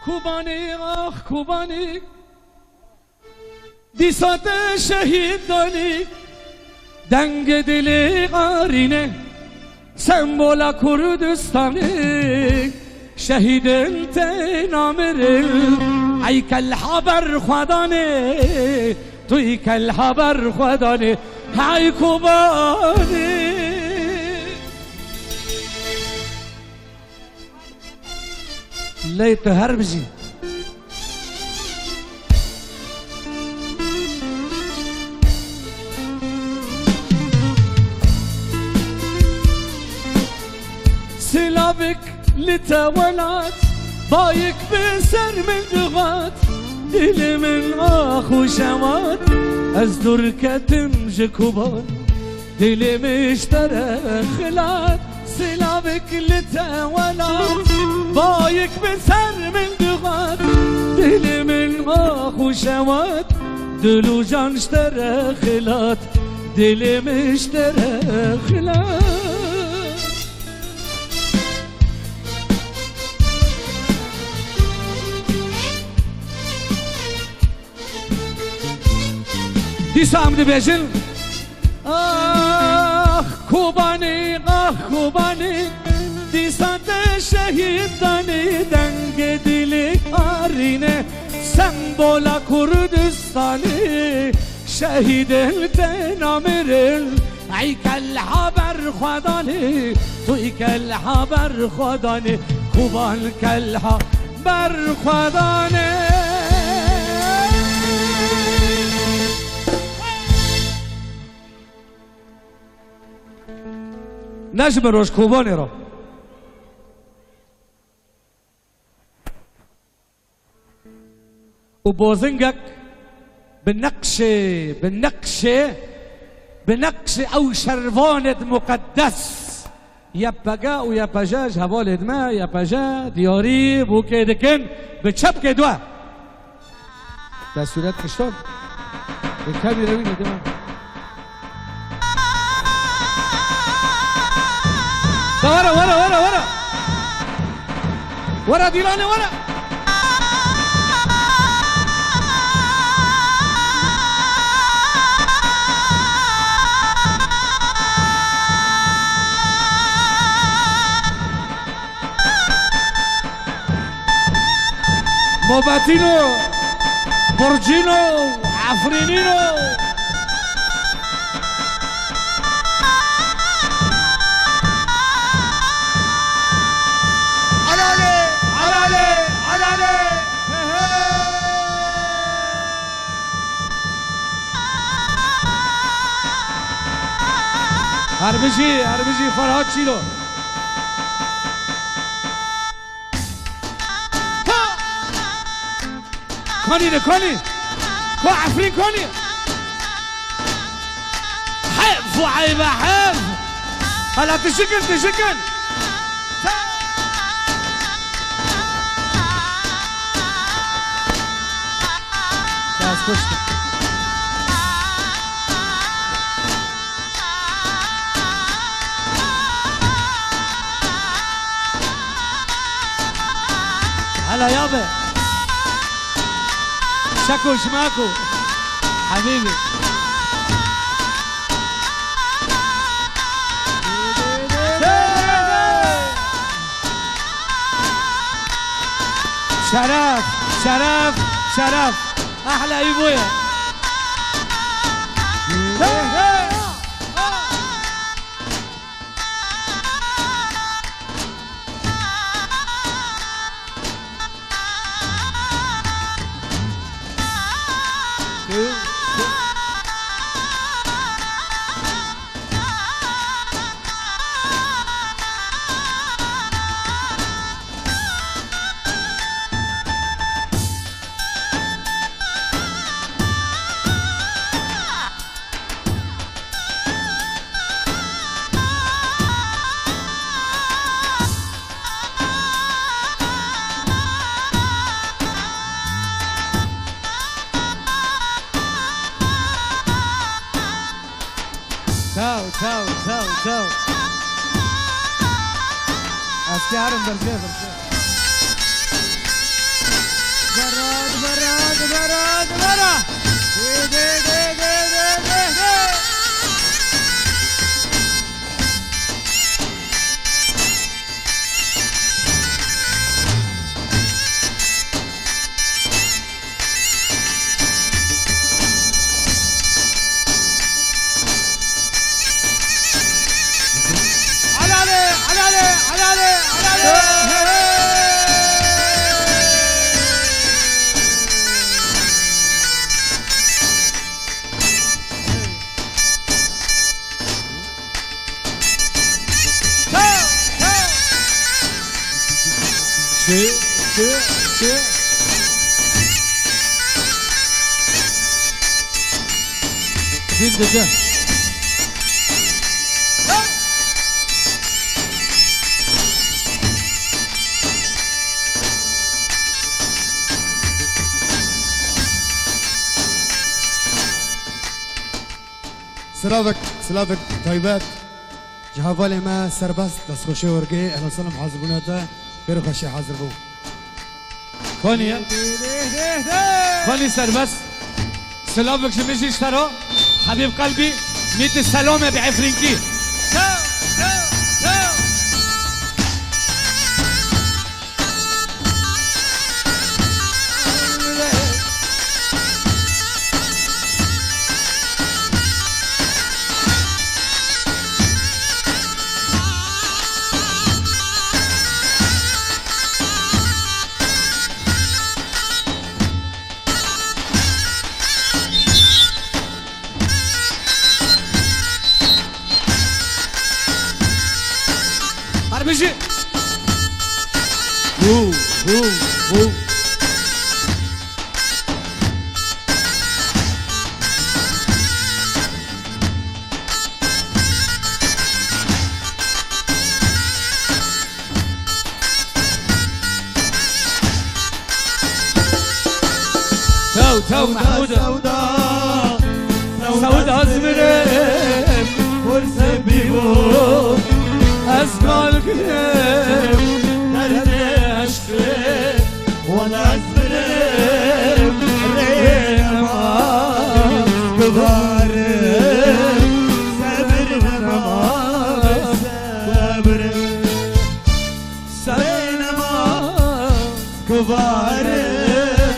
کوبانی آخ کوبانی دیسات شهید دانی دنگ دل قارینه سمبولا کردستانی شهید انت نامر ای کل حبر خدانه توی کل حبر خدانه ای کوبانی لیت هر بجی سلابك لتولات بايك بسر من دغات دل من اخو شوات از دركتم جكوبان دل مشترى خلات سلابك لتولات بايك بسر من دغات دل من اخو شوات دلو جان اشترى خلات دل مشترى خلات دیسا هم دی بیجن آخ کوبانی دیسا ده شهید دانی دنگ دلی آرینه سمبولا کردستانی شهید التنامر ای کل حبر خدانی توی کل حبر خدانی کوبان کل حبر خدانی نجم روش کوبانی را و بوزنگك بنقش او شرواند مقدس یا بگا و یا پجاج حوالد ما یا پجا دیاری بو که دکن به چپ که دوا در صورت کشتاب به کمی روینه دوا ورا دیلانه ورا موباتینو برجینو عفرینینو هربجی فرهاد چیلو کنی کو عفرین کنی حف وعيبة حف هلا تشكن تاس كشت هلا يابا شكو شماكو حبيبي شرف احلى ابويا تو اسكارم برجع فين ده؟ سلافك طيبات جهافالي ما سرباس دسخوشي ورقي اهلا وسهلا حاضربوناتا غير خشي حاضر بو كوني سربس سلافك شمشي اشتروا حبيب قلبي ميت السلامة بعفرينكي بيجي بو تو محمودة سوداء زمرين ورث بيبو أسمع الكلام درد عشقي وأنا أزمرم رينا ما كبارم صبرنا ما صبرم صبرنا ما كبارم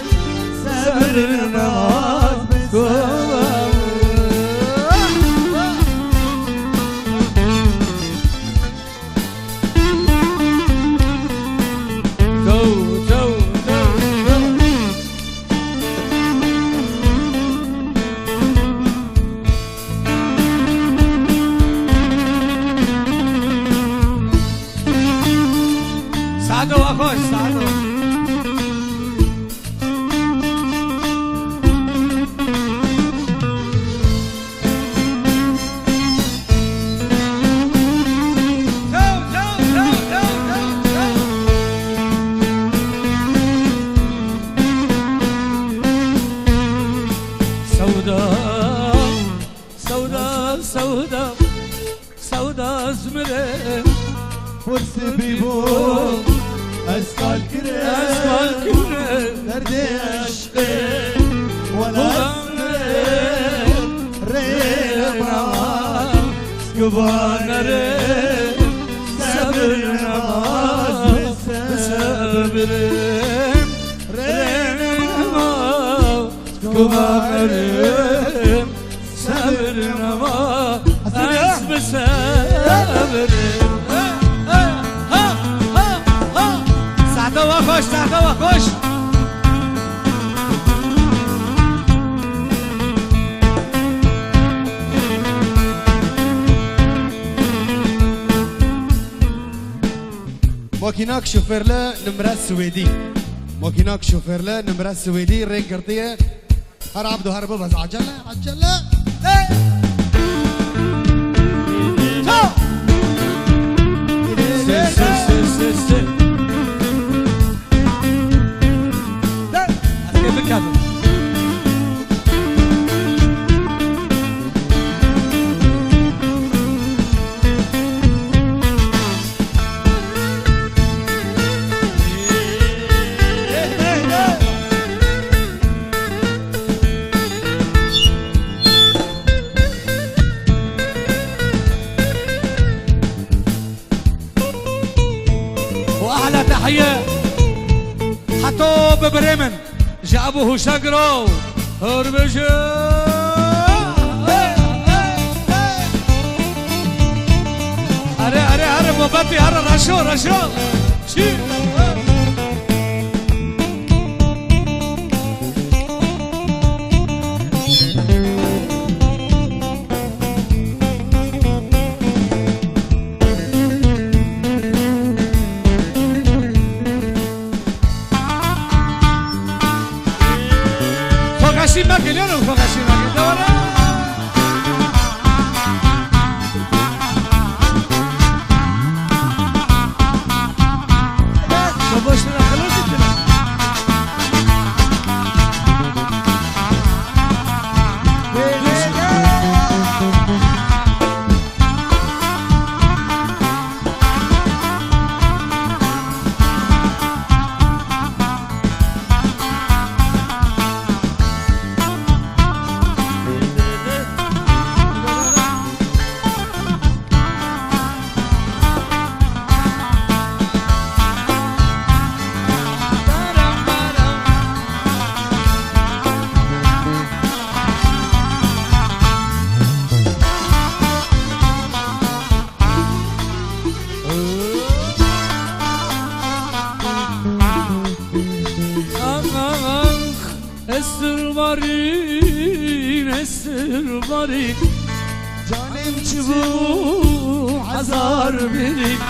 صبرنا ما كبارم سعدو أخوش سعدو سوداء زمرين فرس بيبو أسقال كريم دردي عشقي ولا أسرين رينا سكبان رين صبرنا صبرين رينا سكبان رين صبرنا أسب صبرين سعدو أخوش سعدو أخوش ماكيناك شوفير له نمرة سويدي ماكيناك شوفير له نمرة سويدي ريك قرطية هر عبدو هر ببز عجلة عجلة واحلى تحيه حطوه ببريمن جابوه شقرو هربجه هره موبتي هره رشو شي خوغاشي ما قليلو خوغاشي ما قليلو البريق جانم شبو حزار بريق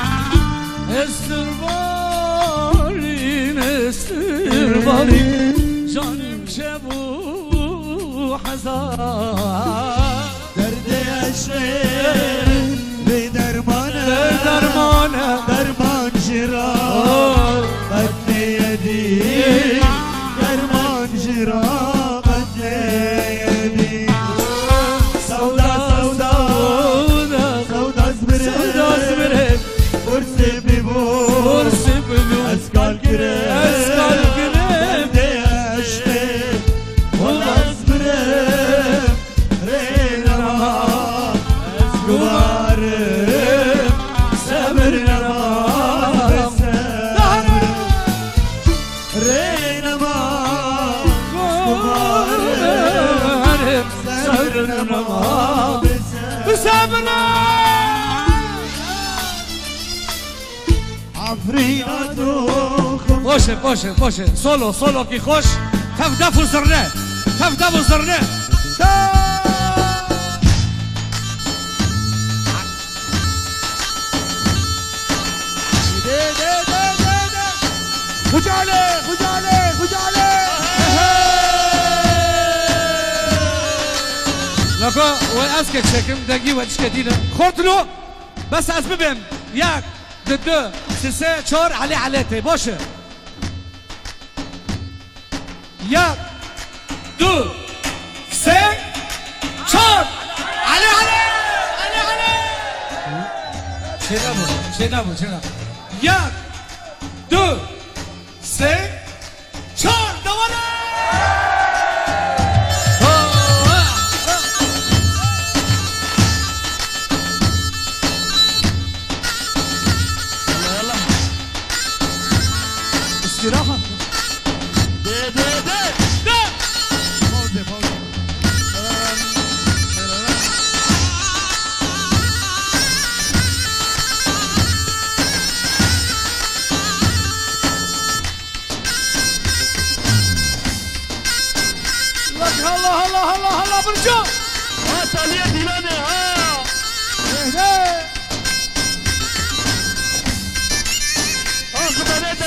استربارين جانم شبو حزار درد عشق به درمانه درمان جرا قد یدی درمان جرا اسکال گرم دیشته ولز برم رینما اسکوارم صبر نما رینما اسکوارم صبر نما صبر باشه سولو کی خوش تفدف و زرنه خجاله لکه و اسکت شکم دنگی و چکه دینه خورتلو بس از ببین یک دو سه چهار علیته باشه یک دو سه چهار علی چه نبود یک دو سه چهار دوباره استراحة الله برجو سالية ديلاني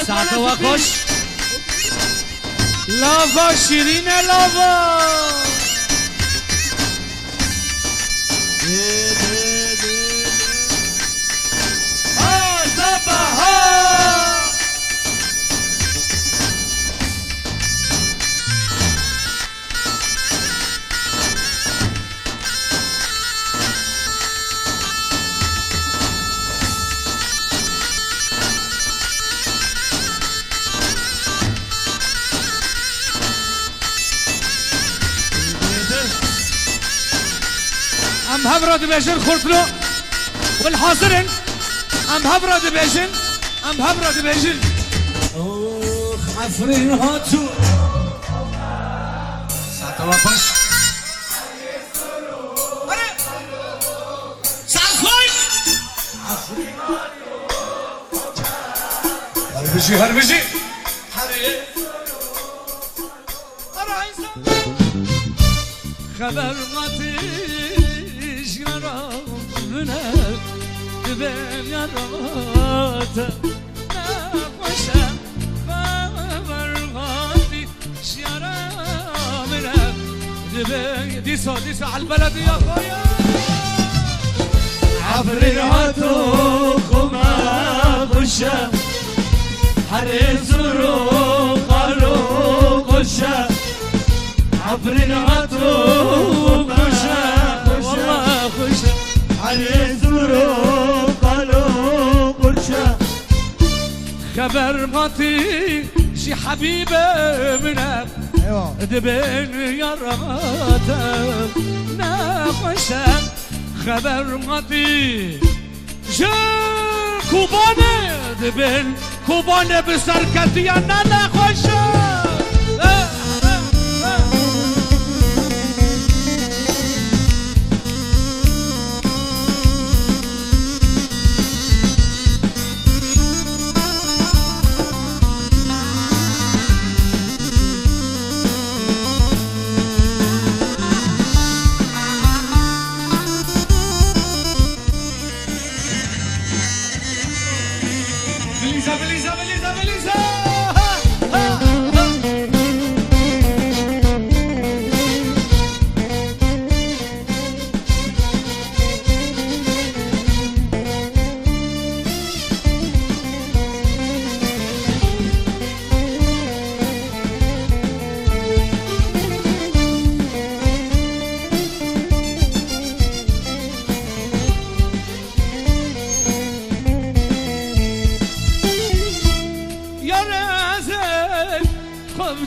ساعته وخوش لافا شیرین لافا ام هبرا دبیجن خورتلو والحاضرين ام هبرا دبیجن ام هبرد بیجن اوخ عفرین هاتو ساعت و پاش ساعت خوش هر بشی خبر ماتیش یارم بنه دبن یارات نخوشم خبر ماتیش یارم بنه دبن دیسا على البلد يا خويا عفریناتو خما خوشه هر زورو قالو خوشه عفریناتو خوشه والله خوشة هر زورو قالو خوشه خبر ماتي شي حبيبة منك ايوه دبن يا رماتك ناقشك خبر ماتي جا كوبانة دبن كوبانة بسركتي أنا ناقشك بليزة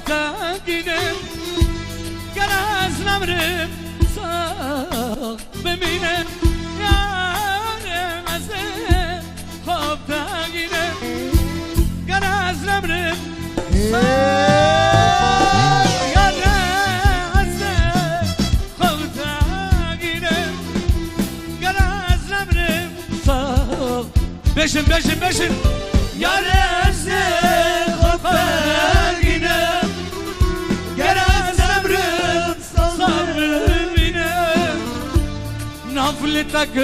تاقينم قراز نمرم صاق بمينم يا رمزم خوب تاقينم قراز نمرم صاق يا رمزم خوب تاقينم قراز نمرم صاق بشن يا رمزم خوب تاقينم نافلتك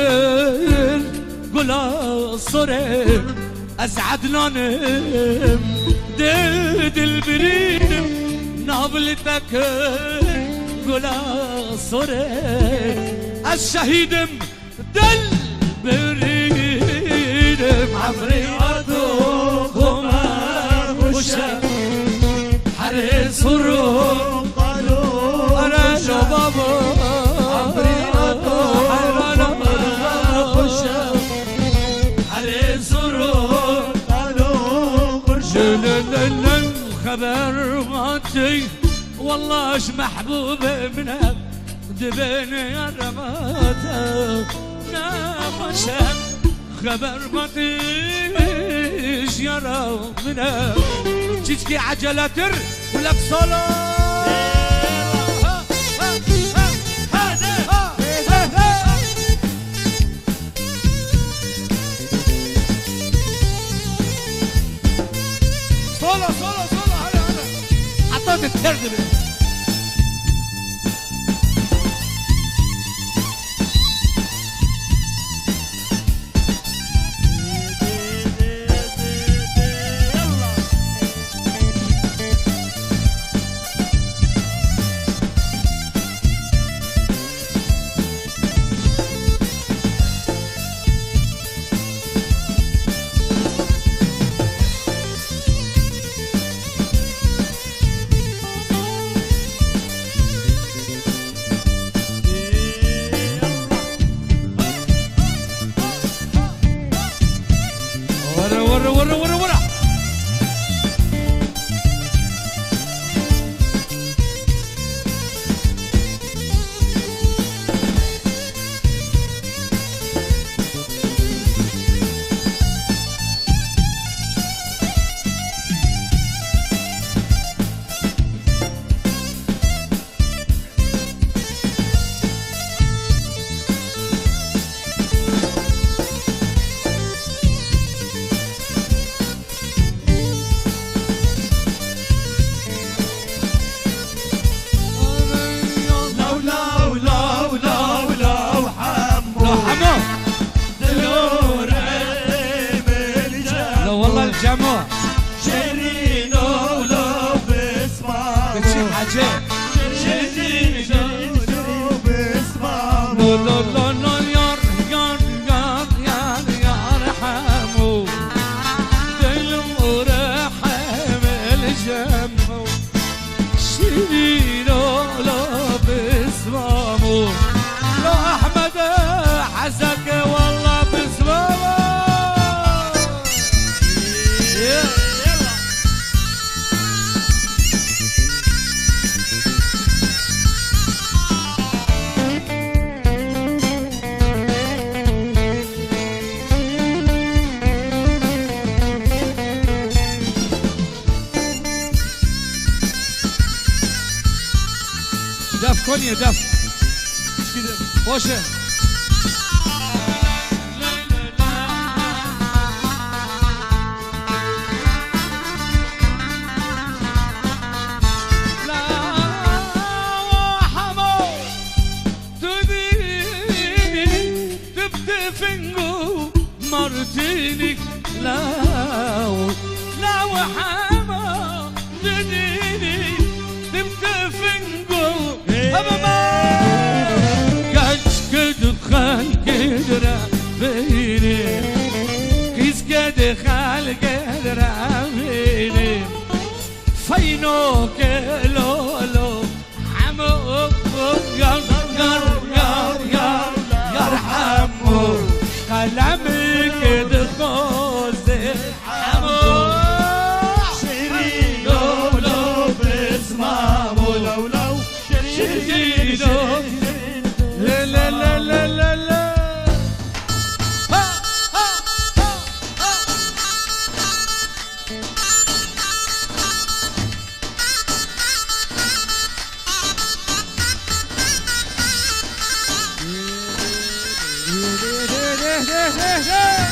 قلا صرم أسعد نانم دد البرينم نافلتك قلا صرم الشهيدم دل برينم عفرياتو خما خوشه حرس الروم قالو أنا شبابا عفرياتو خما خوشه حرس الروم قالو خوشه خبر غاتي والله اش محبوبة منك دبن يا رماتك ناقشك خبر غاتيش يا رب منك تشكي عجلة ولك صلاة صولة هلا حطيت التردبة يلا شيرين ولو بسمع بتشي حاجات شيرين ولو بسمع لو لو لو لو يار يار يار يار يرحمو دلم ورحم الجمو شيرين ولو بسمامو لو احمد حزك والله بسمامو دف كونيا دف خوشه مرتينك لاو لاو حما تديني تبتفنقو أماما كاش كد خلق درابيني كيس كد خلق درابيني فينو كلولو حمو يار يار يار يار يرحمو قلمك دخوزي حمو شيرين ولو بسمع ولو لو شيرين لا لا لا لا لا لا ها ها ها ها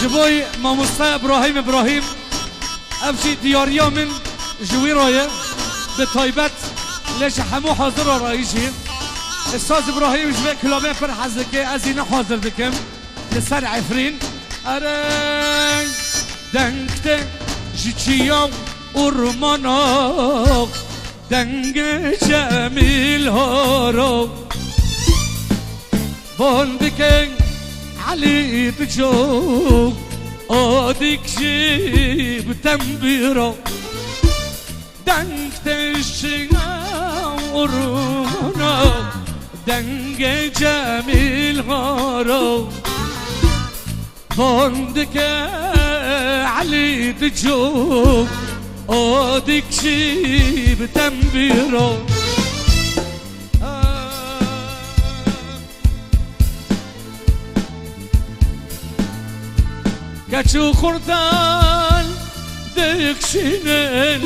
جبوي ماموستا ابراهيم ابشي دياريا من جوي رايه بتايبت ليش حمو حاضر رئيسي استاذ ابراهيم جبه كلامه پر حزكه از اینا حاضر دکم لسر عفرین اره دنگته جیچیا ارمانا دنگ جمیل ها رو بندکن علي تشوف أوديك جيب تنبيرو دنك تشغورونو دنك جميل غارو فندك علي تشوف أوديك جيب تنبيرو كاتشو خردان دكشنل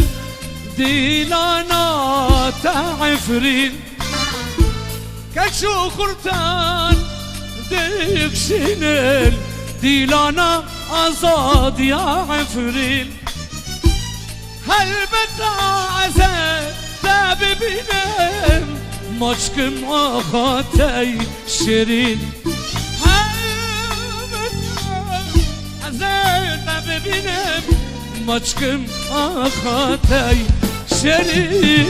ديلانا تعفرين كاتشو خردان دكشنل ديلانا أزاد يا عفرين هل بتعزى تابي بينام مشكم أخاتي شيرين ببینم مچکم آخاتای شرین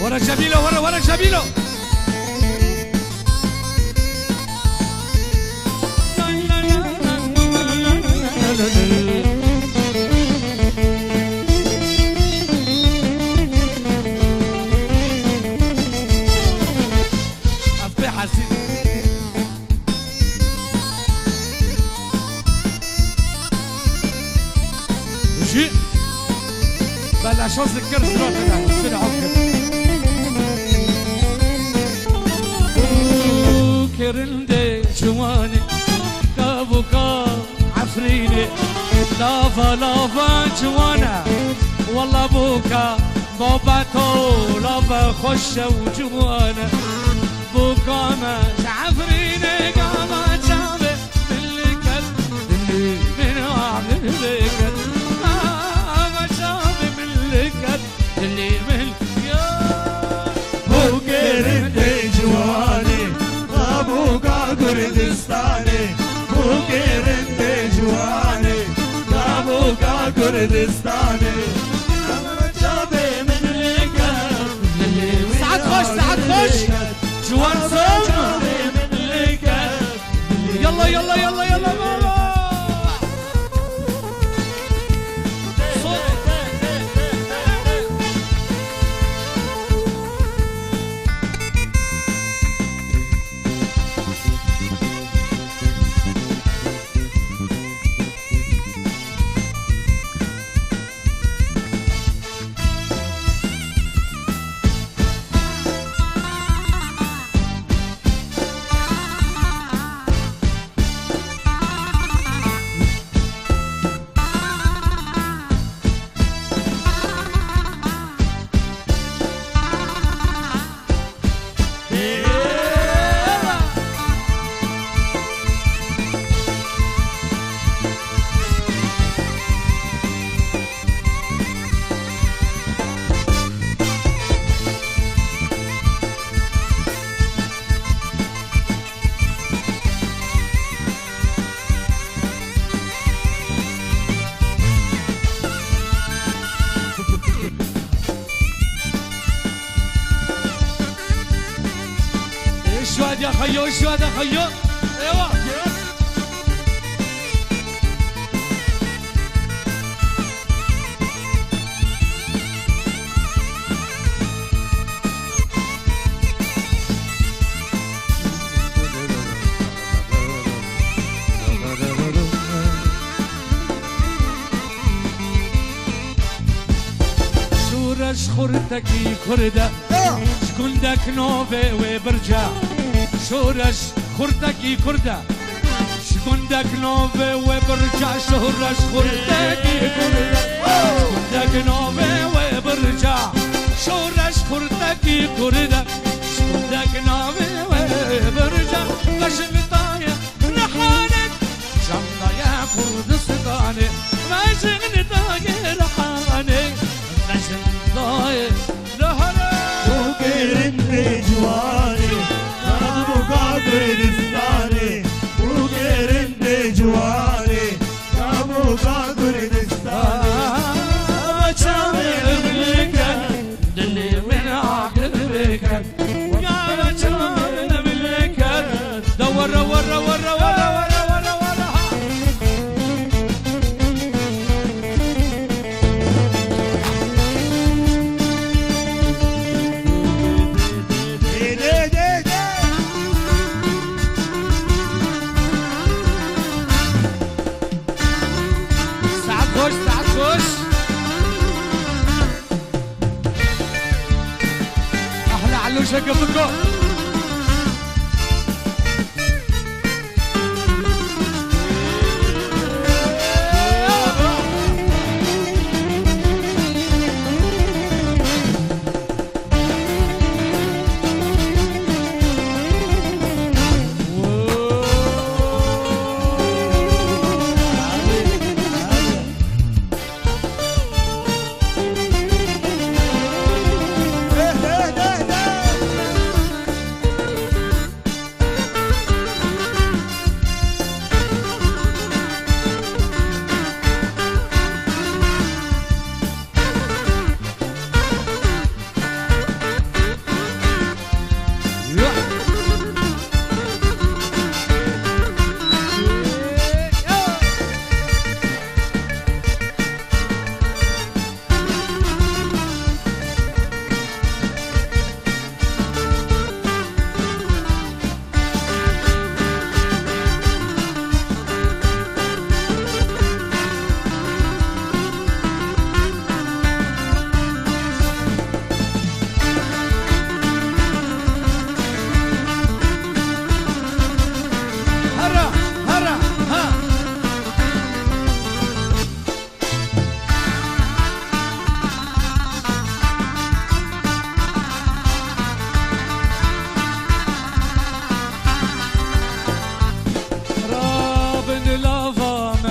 ورا جميلة ورا جميلة بلا شوز الكرز روتنا سنة عكر كرندي جواني كابوكا عفريني لافا جوانا والله بوكا باباتو لافا خشة وجوانا بوكا ما عفريني قاما جابه اللي كل اللي من عامل بكل اللي من يا بوكرندي جواني ابوكا كردستاني بوكرندي جواني ابوكا كردستاني جابي من الكف ساعات خش جوان صوت جابي من الكف يلا يلا يلا يلا ماما شواد يا خيو شواد يا خيو ايوه شورش خورتكي كرده شكون داك نوفي وبرجع شورش خورتكي كرده شكون داك نوفي وبرجع شورش خورتكي كرده شكون داك نوفي وبرجع شورش خورتكي كرده شكون داك نوفي وبرجع غشم طايح رحانك جمنا يا كردستاني غشم طايح رحانك غشم طايح لهلا مملكة يا بشر مملكة دور ورا ورا ورا ورا ورا ورا ساعات خش ساعات خش احلى علوشة قبلكم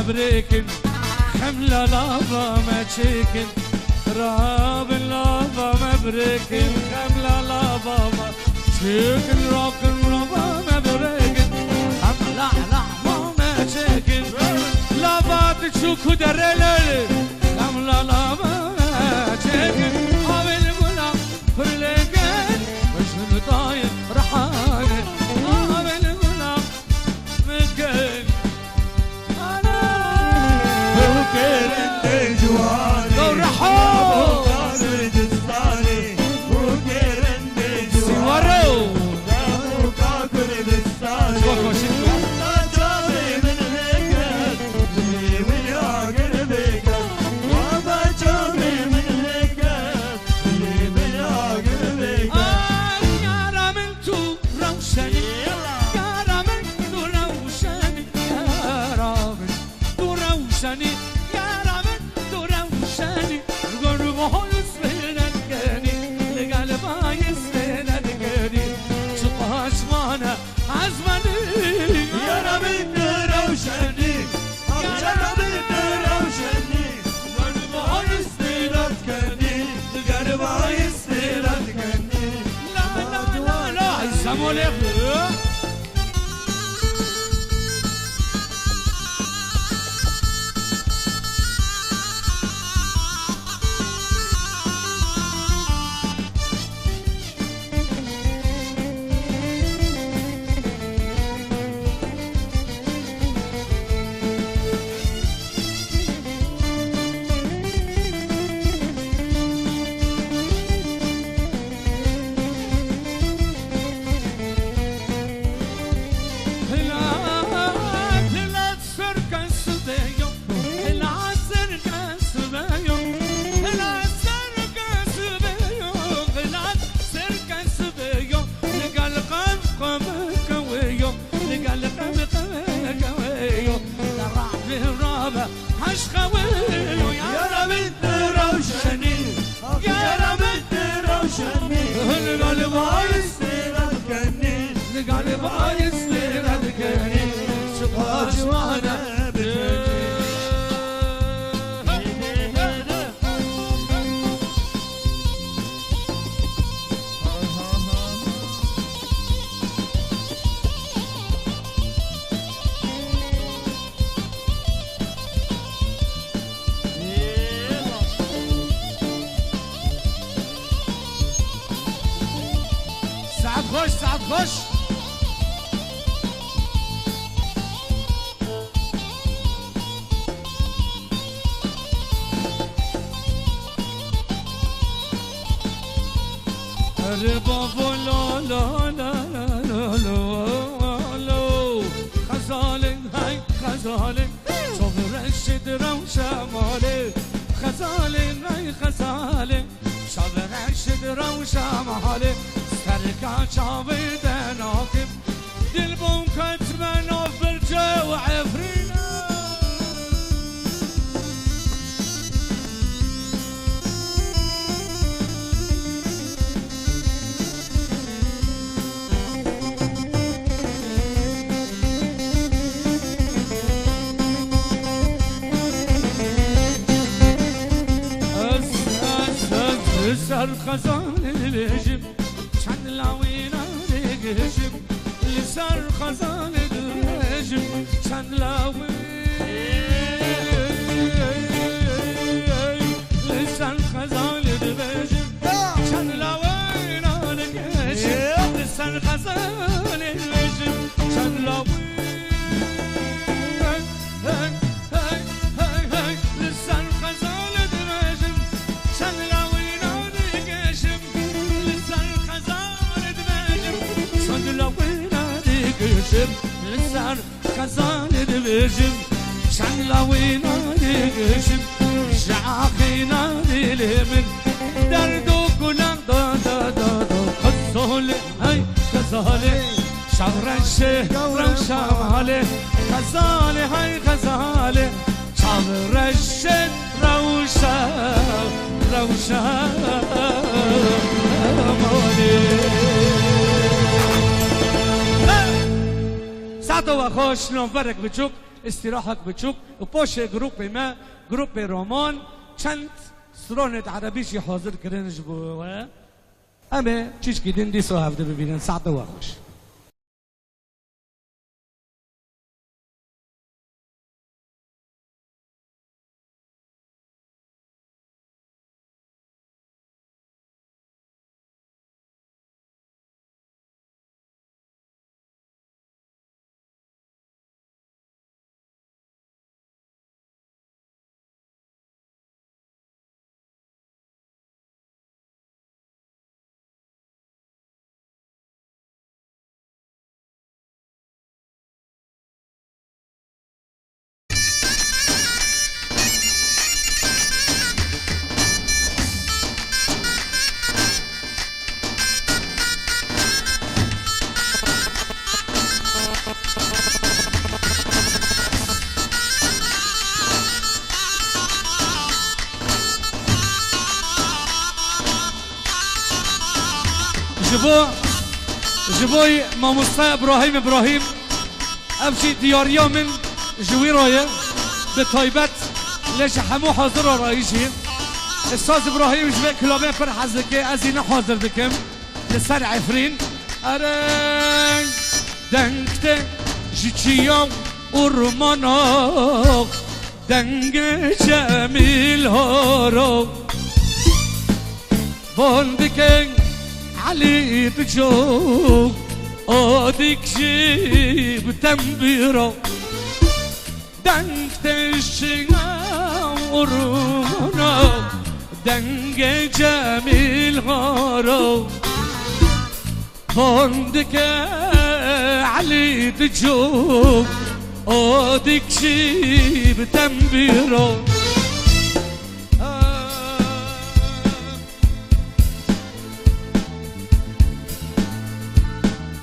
بريكن حملة لافا ما تشيكن راب اللافا ما بريكن حملة لافا ما تشيكن روكن رابا ما بريكن حملة لافا ما تشيكن لافا تشوكو درلل حملة لافا ما تشيكن قابل بلا فرلقن وشن طاير رحانه قابل بلا مكن كرنت جواني لو رحوا أبو قاسر دستاني وكرنت جواني أبو قاسر دستاني لا جابي من هيكل اللي من يعقل بيكل وما جابي من هيكل اللي من يعقل بيكل يا رامنتو روشني يا رامنتو روشني يا رامنتو روشني خوش سعد خوش اره بابا لا لا لا لا لا لا خزاله های خزاله صبح رشد رو شماله خزاله های خزاله صبح رشد رو شماله سرکا چاوی دناکم دل بون کتمن آفرجه و عفرینه سر خزان الهجم چند لاوینا نگشم لسر خزان الهجم چند لاوی لسر خزان الهجم چند لاوینا نگشم لسر خزان الهجم چند لاوی لسر خزان الهجم چند لاوی لسر خزان دبجم شن لاوينا دقشم شعاقينا دلمن دردو كلام دا دا دا دا خزالي هاي خزالي شهر الشهر شمالي خزالي هاي خزالي شهر الشهر روشا سعدو و خوش نوفرك بچوك استراحك بچوك وبوش جروب ما جروب رومان چند سرونت عربيشي حاضر كرنج بو اما چيش كدين دي سو هفته ببینن سعدو و خوش جبوي ماموستا ابراهيم ابشي دياريا من جوي رايه بتايبت ليش حمو حاضر رايشين استاذ ابراهيم جبه كلابه پر حزكه از اینا حاضر دکم لسر عفرین ارن دنگته جيچيام ارمانا دنگ جمیل هارو بندکن علي تشوف اوديك جيب تنبيرو دنگ تشيغا ورونا دنگ جميل هارو فندك علي تشوف اوديك جيب تنبيرو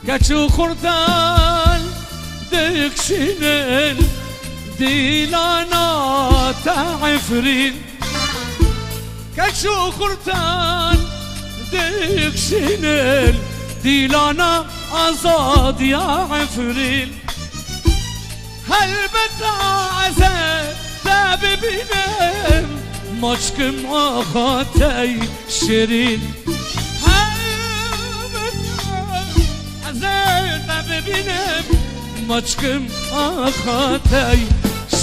كاتشو خردان دكشنل ديلانا تعفرين كاتشو خردان دكشنل ديلانا أزاد يا عفرين هل بتعزى باب بنام مشكم أخاتي شيرين ببینم مچکم آخاتای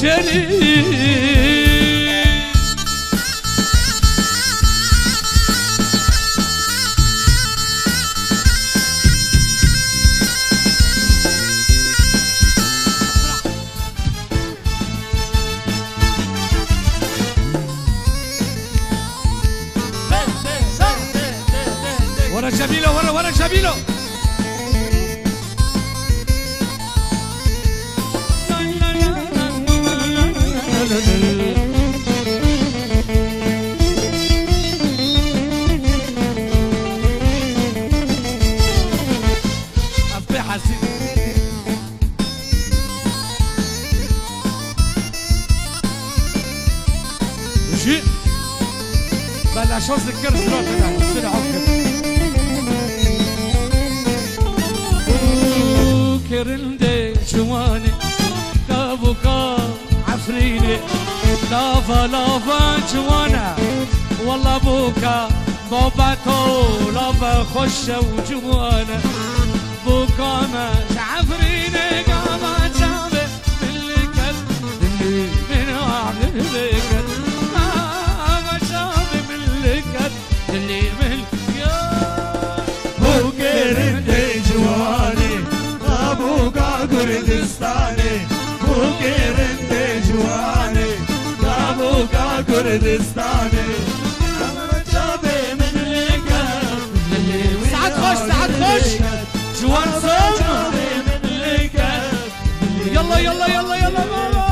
شریف ورا شبيلو أفتح حسين وجي بلا شوز الكرز روح سرع كرندي جواني كابوكا عفريني لافا جوانا والله بوكا باباتو لافا خشة وجوانا بوكا ما عفريني قاما جابي من الكل من عقل الكل ما جابي من الكل اللي من بو كرندي جواني ابوكا كردستاني بو كرندي جواني ابوكا كردستاني جابي من الكل ساعات خش جوان صوت يلا بابا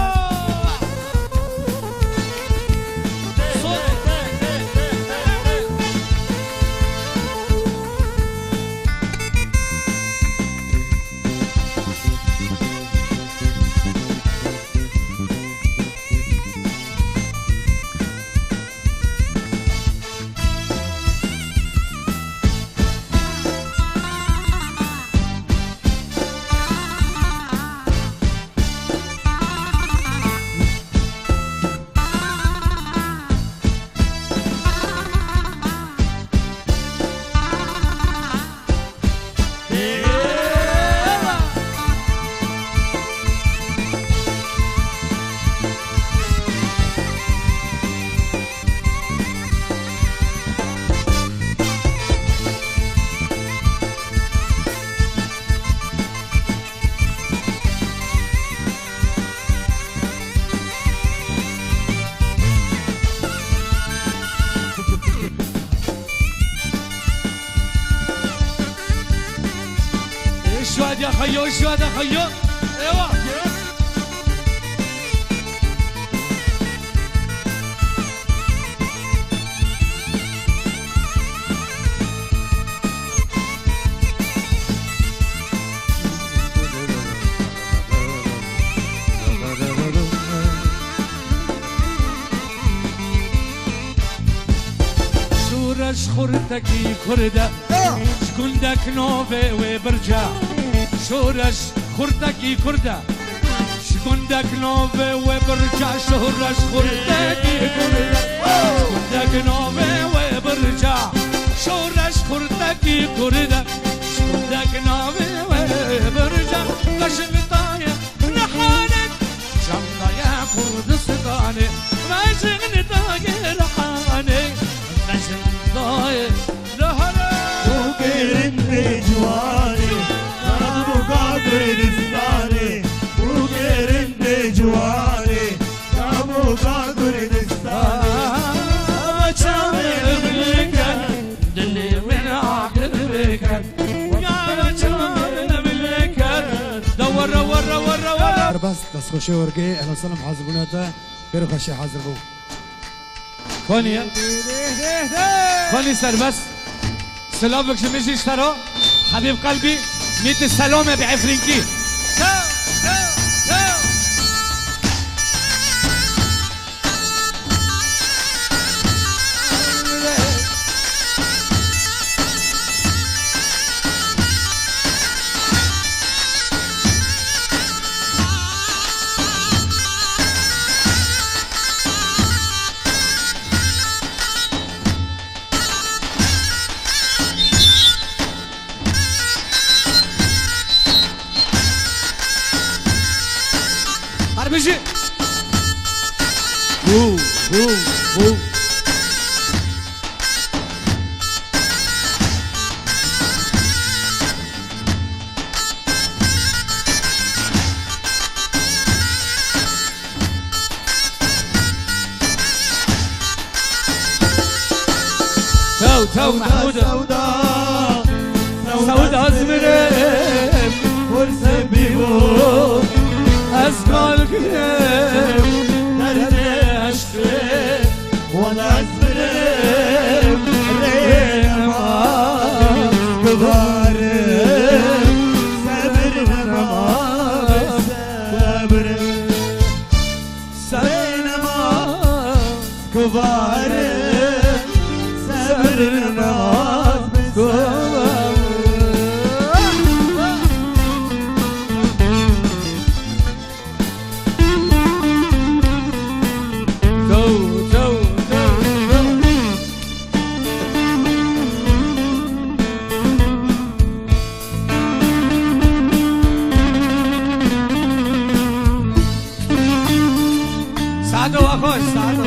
شواد يا خيو شواد يا خيو ايوه شورش خورتكي كرده شكندك نوفي وبرجع شورش خورتكي كرده شكندك نوفي وبرجع شورش خورتكي كرده شكندك نوفي وبرجع شورش خورتكي كرده شكندك نوفي وبرجع كشغطايا رحانك شمطة يا كردستاني ما شغلتك رحانك كشغطايا كرندي جواني ابوكا كردستاني بو كرندي جواني ابوكا كردستاني جابي من الكل دلي من عقل الكل يا جابي من الكل ورا بس خوشي ورقي اهلا وسهلا حاضروناتا خير خوشي حاضر بو كونيا كوني سربس سلامك شمشي اشترى حبيب قلبي ميت السلامة بعفرينكي بيجي بو بو بو تو محمود سوداء سودا زمرم فرصة بيبو از کال کنم درد عشقه ولا زمرم رينما كبارم صبر نماز صبرم رينما كبارم صبر نماز سعدو آخوش سعدو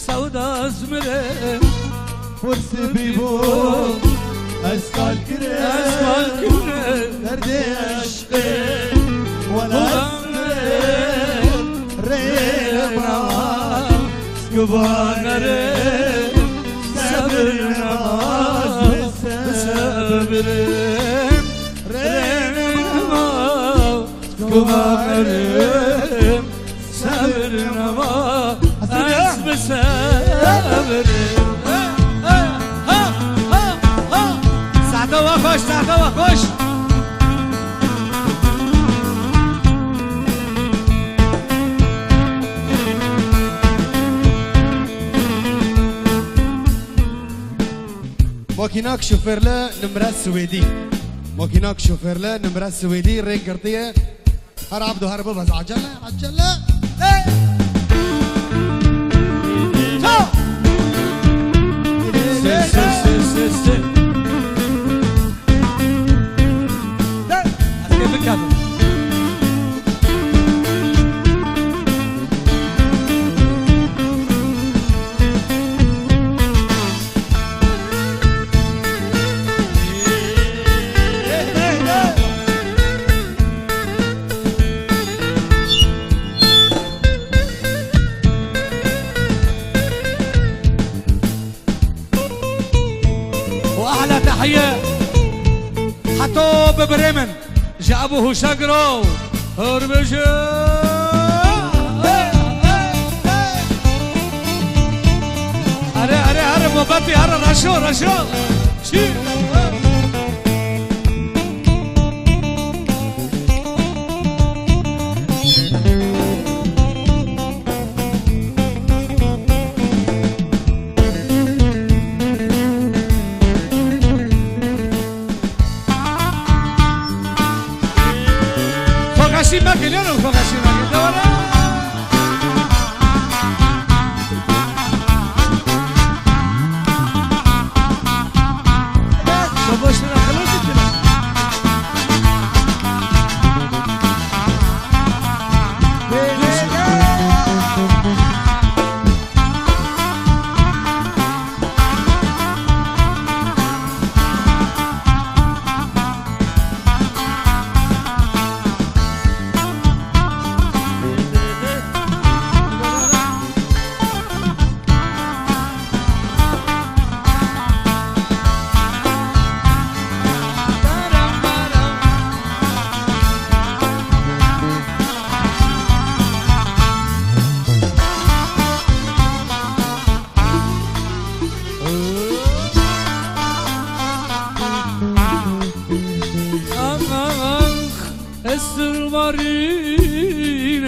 سودا زمرم فرصة بيبو أسقال كريم درد عشقي ولا زمرم ريما سكبانرم صبر نماز صبرم ريما سكبانرم صبر نماز صبرم سعدو وخوش سعدو وخوش ماكيناك شوفيرلا نمرة سويدي ماكيناك شوفيرلا نمرة سويدي ريك قرطية هر عبدو هر ببز عجلة عجلة واحلى تحيه حطوه ببريمن جابوه شقرو هربشو اره مبطي اره رشو شي Fogashi Maquilero, Fogashi Maquilero.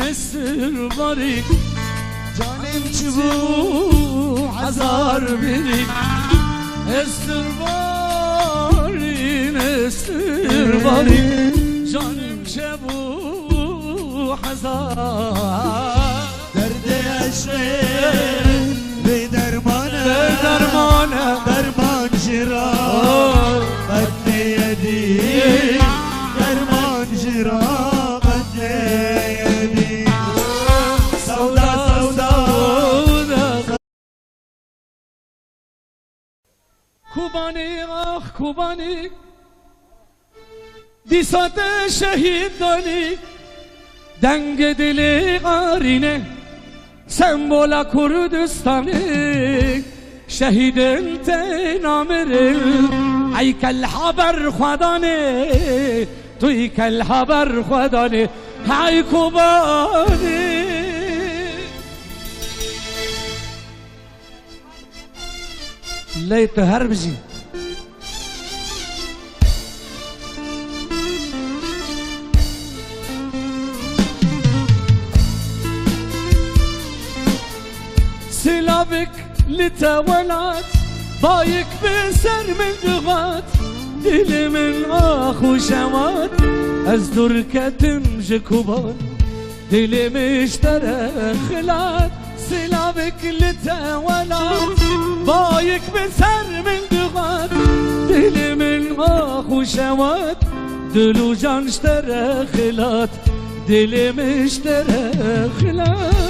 esir Canım çubuğu hazar biri esir bari canım çubuğu hazar Derde aşkın ve dermana Derman jira Kadne yedim Derman jira Kadne yedim کوبانی آخ کوبانی دیسات شهید دانی دنگ دل قارینه سمبولا کردستانی شهید انت نامر ای کل حبر خدانه توی کل حبر خدانه های کوبانی لیت هر بجی سلابك لتولات بايك بسر من دغات دل من اخو شوات ازدر كتم جكوبان دل مشترى خلات سلابك لتولات بايك بسر من دغات دل من اخو شوات دلو جان اشترى خلات دل مشترى خلات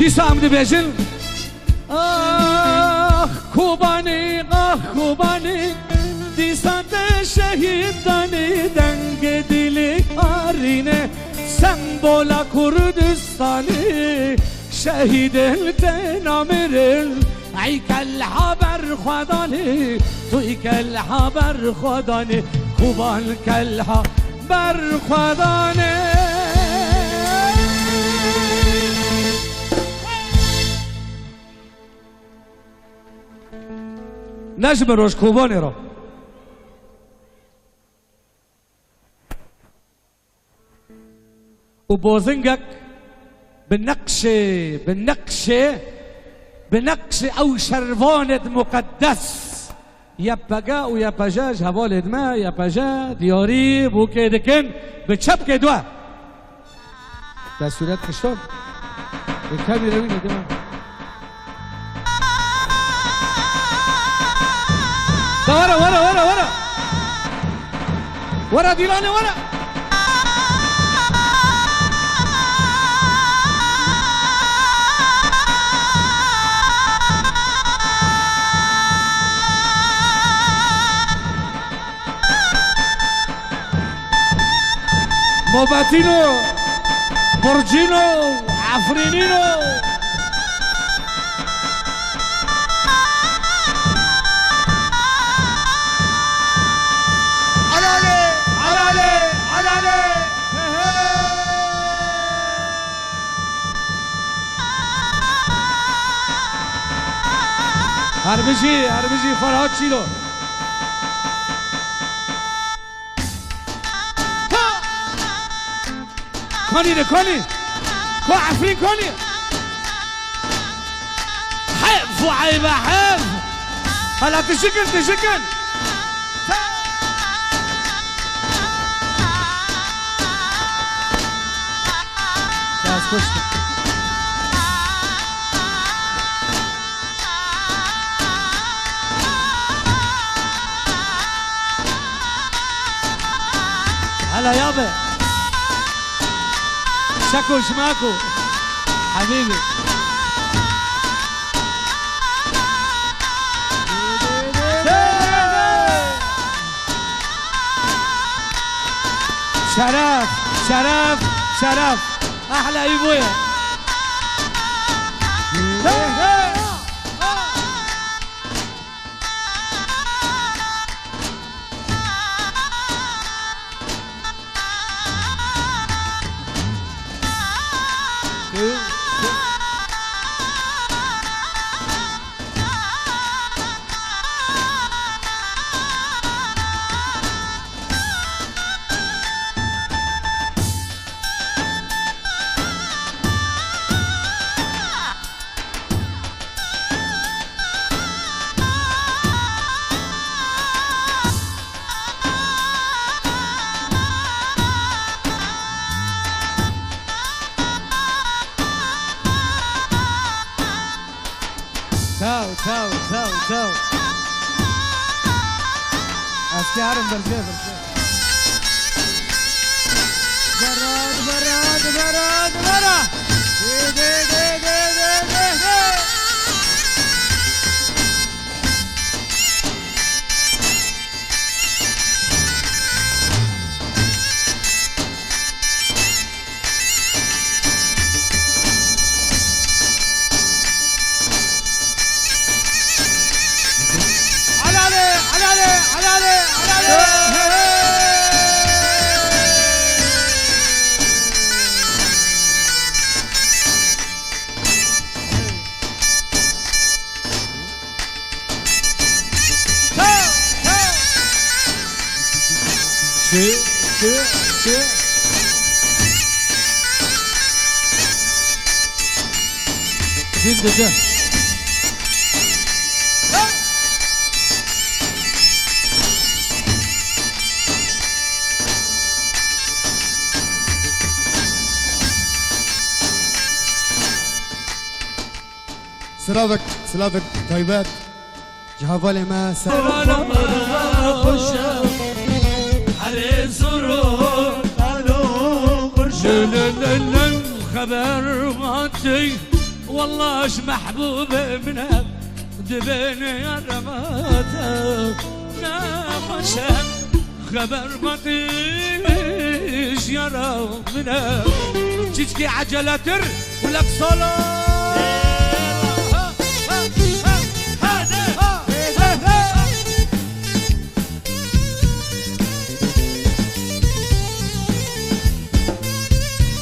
دیسا هم دی بیجن آخ کوبانی دیسا ده شهید دانی دنگ دلی آرینه سمبولا کردستانی شهید التنامر ای کل حبر خدانی توی کل حبر خدانی کوبان کل حبر خدانی نجم روش کوبانی رو و بوزنگك بنقش او شرفانت مقدس یا بگا و یا بجاج حوالد ما یا بجا دیاری بو که دکن به چپ که دوا تصویرات کشتم کمی روینه دوا ورا دیلانه ورا موباتینو برجینو عفرینینو هربجي فرهاد شيلو كوني كو عفرين كوني حف وعيبة حف هلا تشكن هلا يابا شكو شماكو حبيبي شرف احلى ابويا تاو اسكارم برجع دين ده سلافك طيبات جهافالي ما خوشم علي سرور قالوا قرشم خبر ماتي والله اش محبوب منك دبن يا رماتك ناقشك خبر ماتيش يا ربنا تشكي عجلتر ولك صلاة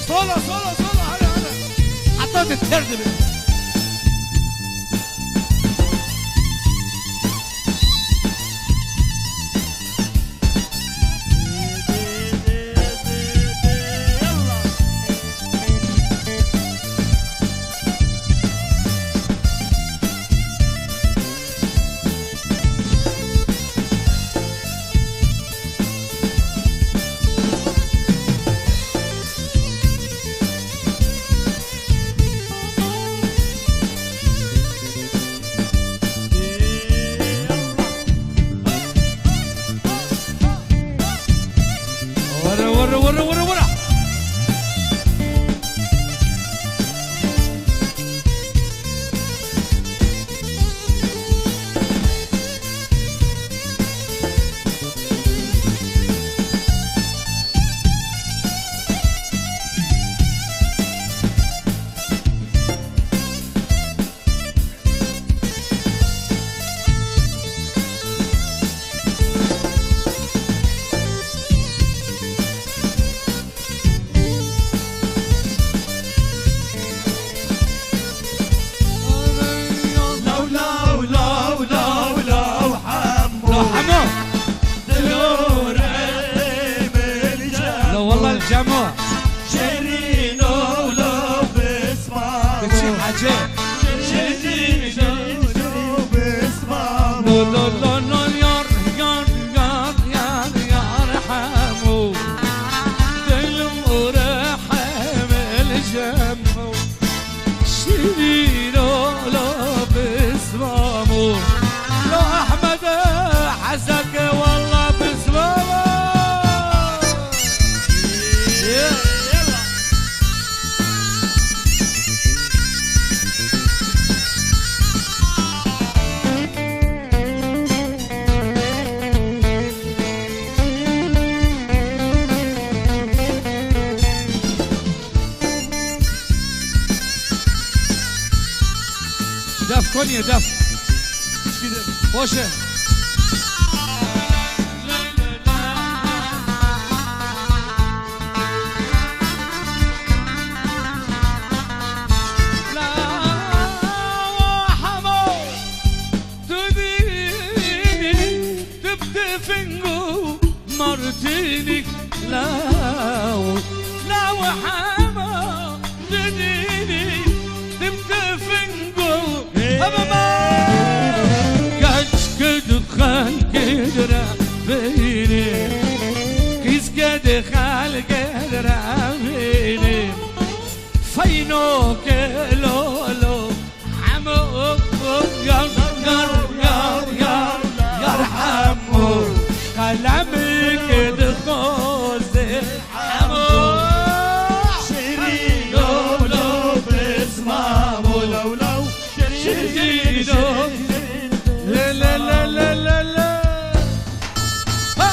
صلاة هلا حطيت التردمة ورا الجموع شيرين ولو بسمع بتشيل حاجات شيرين ولو بسمع لو لو لو لو يار يار يار يار يار حمو دلم ورحم الجمو شيرين ولو بسمامو لو احمد حسك والله بسمامو دف كونيا دف خوشه مرتيني لاو لاو حما تديني تبتفنقو أماما كد خال كدرا بيني كيس كد خال كدرا بيني فينو كلولو حمو يار يار يار يار يرحمو قلمك دخوز حمو شيرين ولو بسمع ولو لو شيرين لا لا لا لا لا لا ها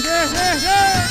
ها ها ها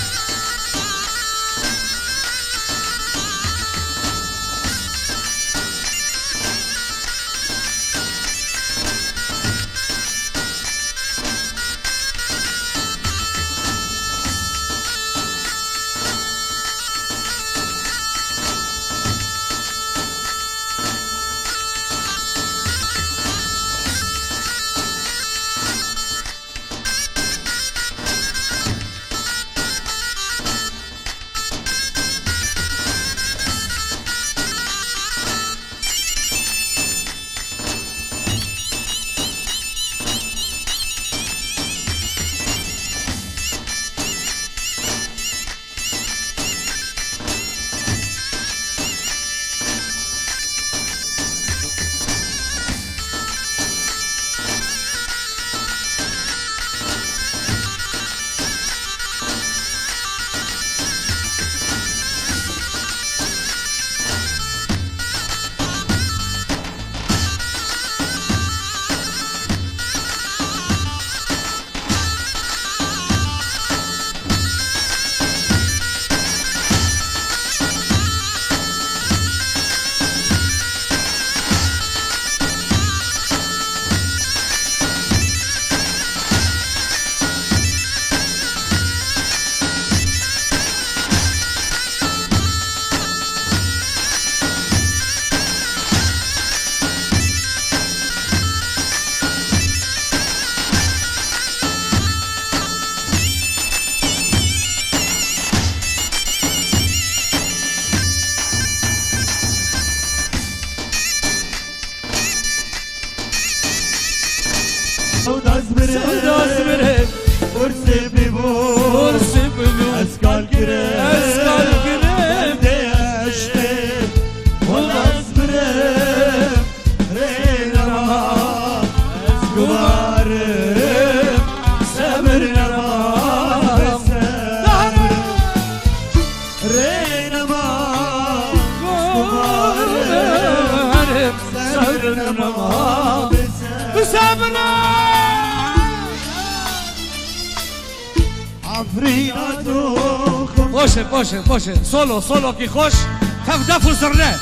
عفريناتو باشه سولو کی خوش تف دف و زرنه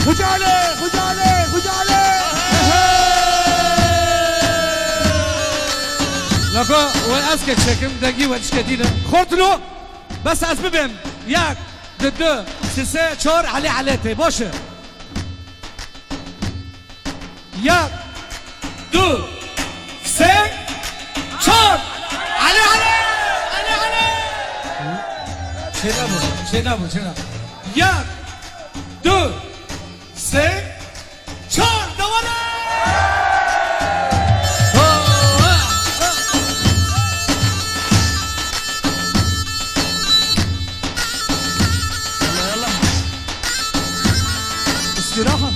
خجالي لکه و از که چکم دگی و چکه دیدم خورتلو بس از ببین یک دو سه چهار علیته باشه یک دو سه چهار علی چه نبود یک دو سه چهار دوباره استراحة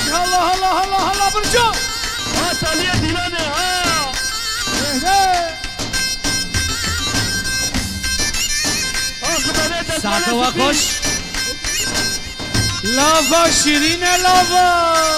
هلا برجو ها تالية ديلانة ها ساعته و خوش لاوا شیرین لاوا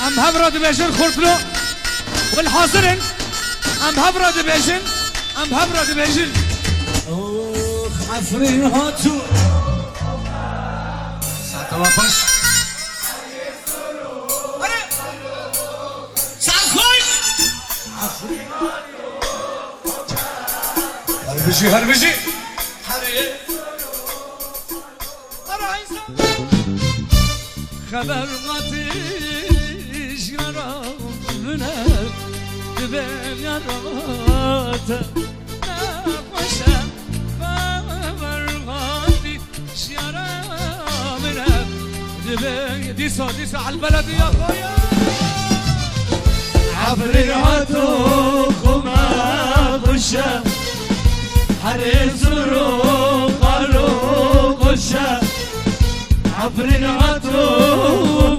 ام هبرا دبیشن خورتلو والحاضرين ام هبرا دبیشن اوخ عفرین هاتو ساعته و خوش ساعت خوش هربشي خبر قاتش يرامنا دبن يرات نقشا خبر قاتش يرامنا دبن ديسو على البلد يا خويا عفريناتو خما خشا حرزرو قالو خشا عفريناتو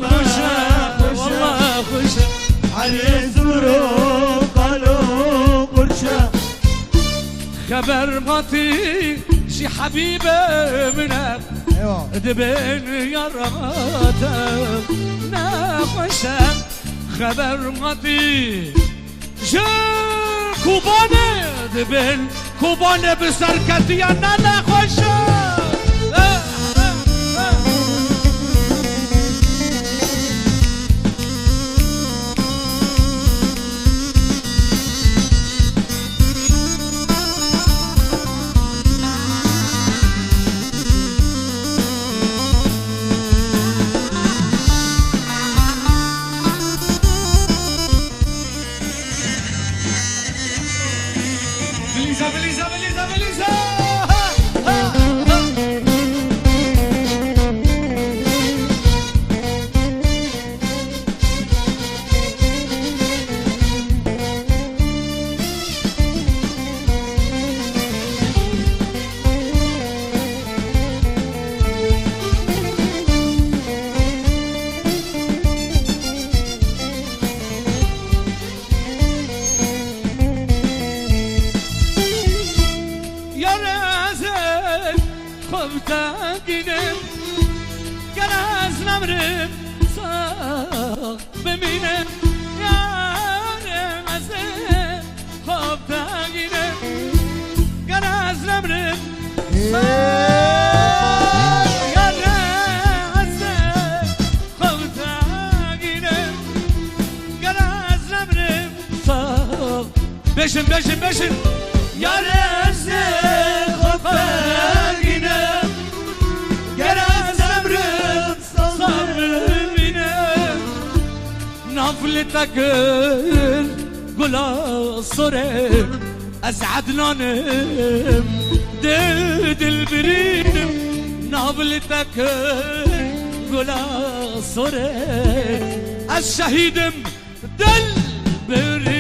خشا والله خشا حرزرو قالو خشا خبر ماتي شي حبيبه منك دبن يا رماتك ناقشك خبر ماتي جا كوبانه دبن كوبانه بسركتي انا ناقشك Belisa. خفتاقينم قراز نمرم صاغ بمينم يا رمزم خفتاقينم قراز نمرم يا رمزم خفتاقينم قراز نمرم صاغ بشن يا رزق خفاقنا قرأ زمرد صبرنا نافلتك قلا صوري أسعدنا نم دد البريد نافلتك قلا صوري الشهيد دل بريد